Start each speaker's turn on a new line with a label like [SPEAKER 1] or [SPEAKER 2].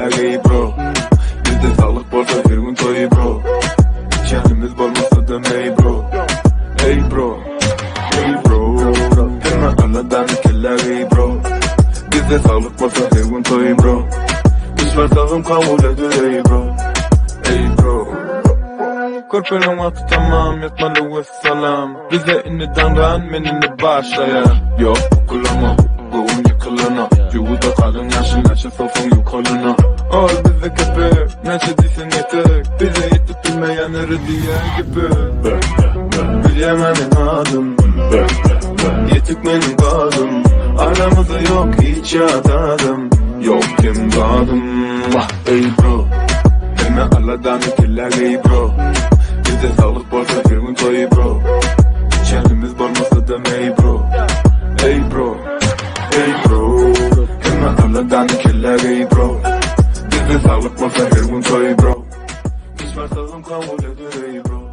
[SPEAKER 1] kelle ey bro. Bizde sağlık bolsa her gün toy bro. Kendimiz bolmasa demey bro. Ey bro, ey bro. Hemen anadan kelle ey bro. Bizde sağlık bolsa her gün toy bro. İş var sağım kabul ediyor ey bro. Ey bro. Korkuyorum tutamam yatmalı ve salam. Bize inniden ran menini başlaya. Yok okulama, boğum yıkılana. Yuvuda kalın yaşın yaşın sofun yukarına. Ol bize köpü, neçe diysen yetek. Bize yetip bilmeyenleri diye gibi. Bilemenin adım, yetik benim kadım. Aramızda yok hiç yatadım. Yok kim kadım. Ey bro, hemen Allah'tan killer ey bro. Bizde sağlık bolsa her gün toy bro. Kendimiz bolmasa demey bro. Ey bro, ey bro. Hemen Allah'tan killer ey bro. Bizde sağlık bolsa her gün toy bro. İş var sağım kabul ediyor ey bro.